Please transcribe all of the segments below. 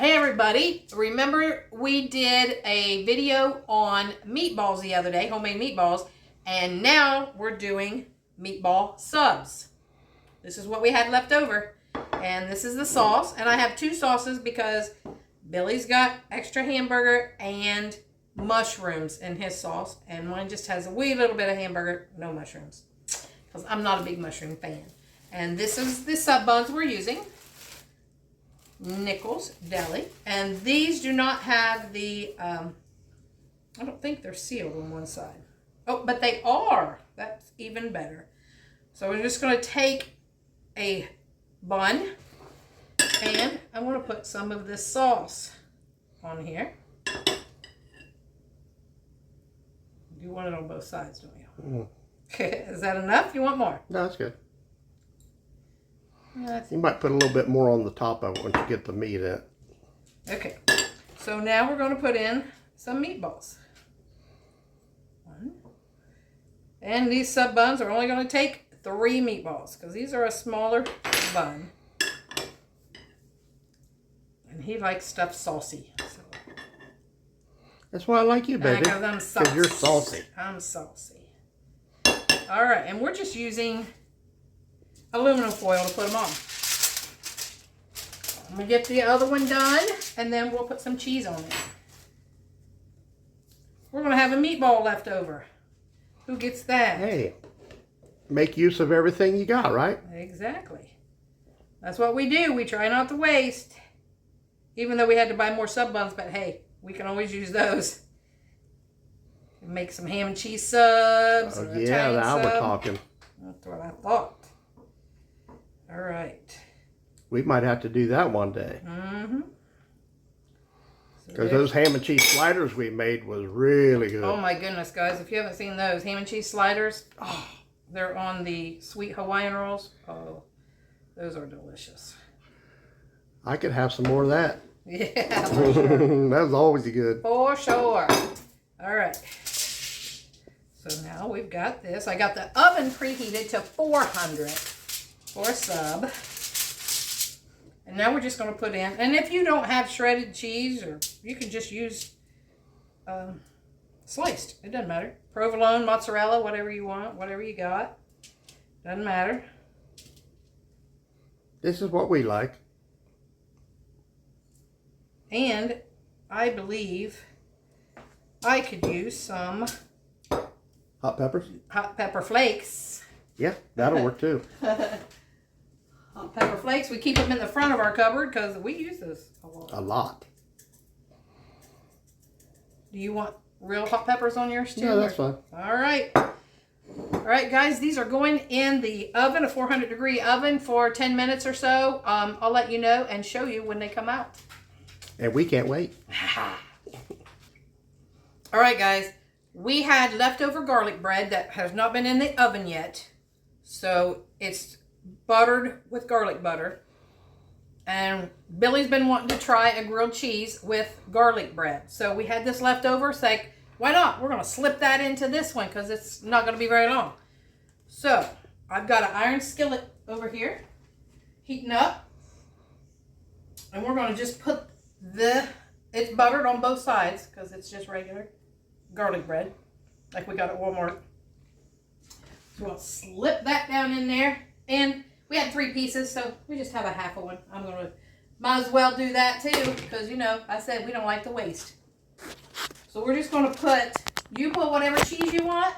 Hey everybody, remember we did a video on meatballs the other day, homemade meatballs, and now we're doing meatball subs. This is what we had left over, and this is the sauce, and I have two sauces because Billy's got extra hamburger and mushrooms in his sauce, and mine just has a wee little bit of hamburger, no mushrooms, because I'm not a big mushroom fan. And this is the sub buns we're using. Nichols Deli, and these do not have the I don't think they're sealed on one side. Oh, but they are. That's even better. So we're just going to take a bun, and I want to put some of this sauce on here. You want it on both sides, don't you? Is that enough? You want more? No, that's good. You might put a little bit more on the top of it once you get the meat in it. Okay, so now we're going to put in some meatballs. One. And these sub buns are only going to take 3 meatballs because these are a smaller bun. And he likes stuff saucy. So. That's why I like you, baby. Because I'm saucy. Because you're saucy. I'm saucy. All right, and we're just using aluminum foil to put them on. I'm going to get the other one done, and then we'll put some cheese on it. We're going to have a meatball left over. Who gets that? Hey, make use of everything you got, right? Exactly. That's what we do. We try not to waste. Even though we had to buy more sub buns, but hey, we can always use those. Make some ham and cheese subs. Oh, yeah, now we're talking. That's what I thought. All right. We might have to do that one day. Mm-hmm. Because those ham and cheese sliders we made was really good. Oh my goodness, guys. If you haven't seen those ham and cheese sliders, oh, they're on the sweet Hawaiian rolls. Oh, those are delicious. I could have some more of that. Yeah. For sure. That's always good. For sure. All right. So now we've got this. I got the oven preheated to 400 for a sub. And now we're just going to put in, and if you don't have shredded cheese, or you can just use sliced. It doesn't matter. Provolone, mozzarella, whatever you want, whatever you got. Doesn't matter. This is what we like. And I believe I could use some hot peppers? Hot pepper flakes. Yeah, that'll work too. Hot pepper flakes. We keep them in the front of our cupboard because we use those a lot. A lot. Do you want real hot peppers on yours too? Yeah, that's fine. All right. All right, guys. These are going in the oven, a 400-degree oven, for 10 minutes or so. I'll let you know and show you when they come out. And we can't wait. All right, guys. We had leftover garlic bread that has not been in the oven yet. So it's buttered with garlic butter. And Billy's been wanting to try a grilled cheese with garlic bread. So we had this left over. It's like, why not? We're going to slip that into this one because it's not going to be very long. So I've got an iron skillet over here heating up. And we're going to just put it's buttered on both sides because it's just regular garlic bread like we got at Walmart. So we'll slip that down in there. And we had 3 pieces, so we just have a half of one. Might as well do that too, because you know, I said we don't like to waste. So we're just going to you put whatever cheese you want.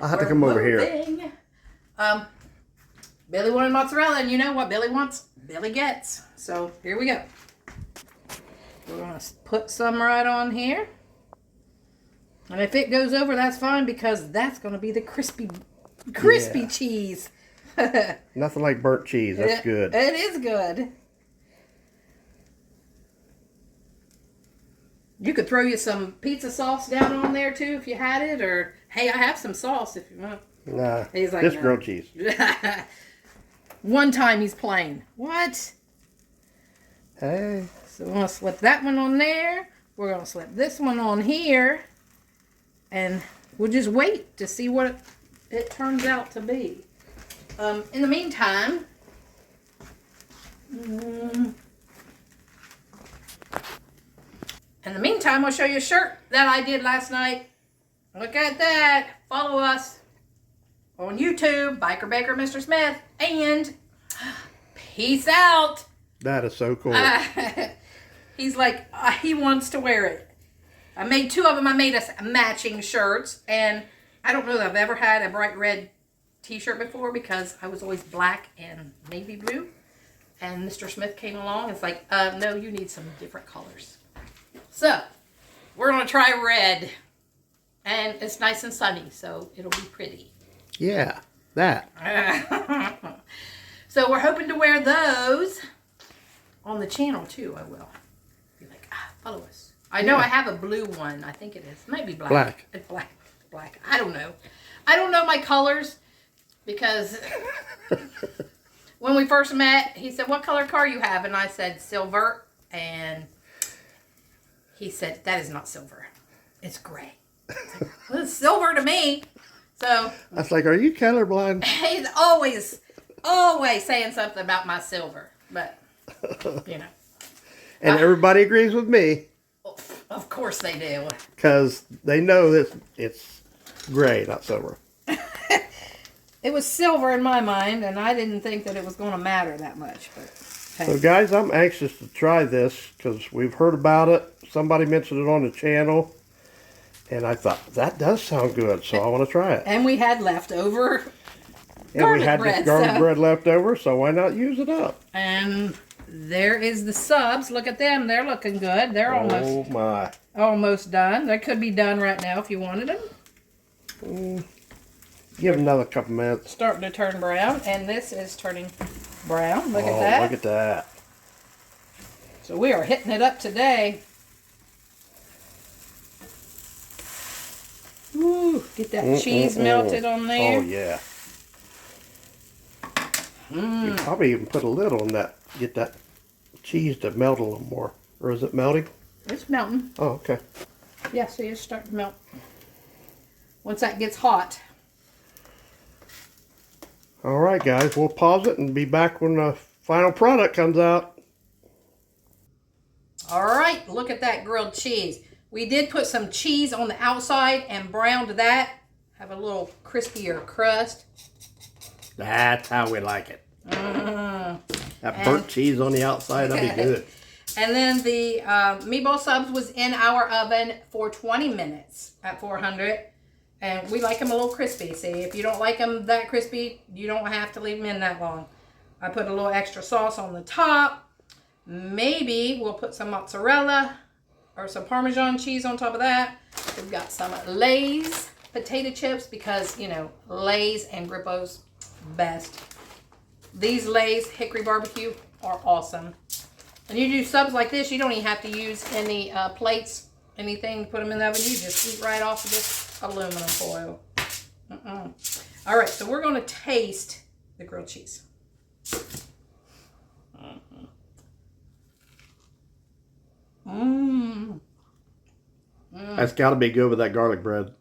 I'll have to come over here. Billy wanted mozzarella, and you know what Billy wants, Billy gets. So here we go. We're going to put some right on here. And if it goes over, that's fine, because that's going to be the crispy yeah. Cheese. Nothing like burnt cheese. That's good. It is good. You could throw you some pizza sauce down on there too if you had it, or hey, I have some sauce if you want. Nah, he's like, just grilled cheese. One time he's playing. What? Hey. So we're going to slip that one on there. We're going to slip this one on here. And we'll just wait to see what it turns out to be. In the meantime, time, I'll show you a shirt that I did last night. Look at that. Follow us on YouTube, Biker Baker Mr. Smith, and peace out. That is so cool. He's like, he wants to wear it. I made 2 of them. I made us matching shirts, and I don't know that I've ever had a bright red t-shirt before because I was always black and navy blue. And Mr. Smith came along. It's like, no, you need some different colors. So, we're going to try red. And it's nice and sunny, so it'll be pretty. Yeah, that. So, we're hoping to wear those on the channel, too. I will. Be like, follow us. I know I have a blue one. I think it is. It might be black. Black. It's black. Black. I don't know. I don't know my colors because when we first met, he said, what color car you have? And I said, silver. And he said, that is not silver. It's gray. Like, well, it's silver to me. So I was like, are you colorblind? he's always saying something about my silver. But, you know. And everybody agrees with me. Of course they do. Because they know that it's gray, not silver. It was silver in my mind, and I didn't think that it was going to matter that much. But hey. So guys, I'm anxious to try this because we've heard about it. Somebody mentioned it on the channel. And I thought, that does sound good, so I want to try it. And we had leftover And we had bread, this garlic bread left over, so why not use it up? And there is the subs. Look at them. They're looking good. They're almost done. They could be done right now if you wanted them. Give them another couple minutes. Starting to turn brown. And this is turning brown. Look at that. Look at that. So we are hitting it up today. Ooh, get that cheese melted on there. Oh, yeah. You probably even put a lid on that. Get that cheese to melt a little more. Or is it melting? It's melting. Oh, okay. Yeah, see, it's starting to melt. Once that gets hot. All right, guys. We'll pause it and be back when the final product comes out. All right, look at that grilled cheese. We did put some cheese on the outside and browned that. Have a little crispier crust. That's how we like it. That burnt cheese on the outside, that'd be good. And then the meatball subs was in our oven for 20 minutes at 400. And we like them a little crispy. See, if you don't like them that crispy, you don't have to leave them in that long. I put a little extra sauce on the top. Maybe we'll put some mozzarella or some Parmesan cheese on top of that. We've got some Lay's potato chips because, you know, Lay's and Grippo's best. These Lay's Hickory Barbecue are awesome. And you do subs like this, you don't even have to use any plates, anything to put them in the oven. You just eat right off of this aluminum foil. All right, so we're going to taste the grilled cheese. That's got to be good with that garlic bread.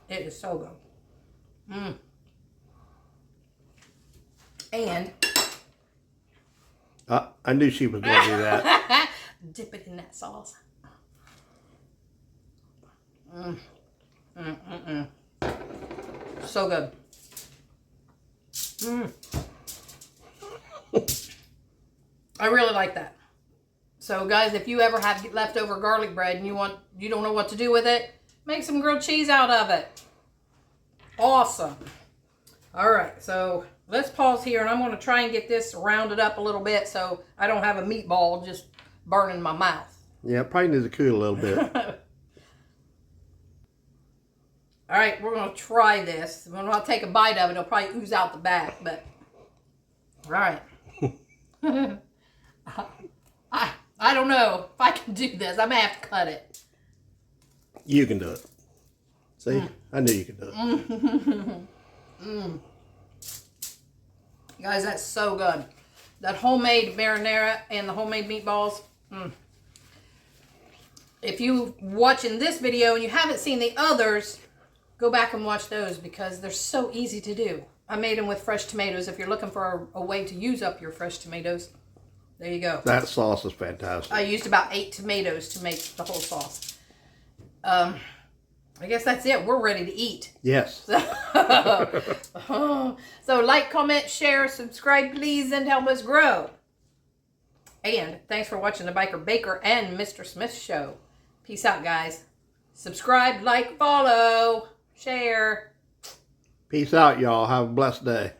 It is so good. And I knew she was going to do that. dip it in that sauce. So good. I really like that. So guys, if you ever have leftover garlic bread and you don't know what to do with it, make some grilled cheese out of it. Awesome. All right, so let's pause here and I'm going to try and get this rounded up a little bit so I don't have a meatball just burning my mouth. Yeah, probably needs to cool a little bit. All right, we're going to try this. When I take a bite of it, it'll probably ooze out the back, but all right. I don't know if I can do this. I may have to cut it. You can do it. See? I knew you could do it. Guys, that's so good. That homemade marinara and the homemade meatballs. If you're watching this video and you haven't seen the others, go back and watch those because they're so easy to do. I made them with fresh tomatoes. If you're looking for a way to use up your fresh tomatoes, There you go. That sauce is fantastic. I used about 8 tomatoes to make the whole sauce. I guess that's it. We're ready to eat. Yes. So like, comment, share, subscribe, please, and help us grow. And thanks for watching the Biker Baker and Mr. Smith show. Peace out, guys. Subscribe, like, follow, share. Peace out, y'all. Have a blessed day.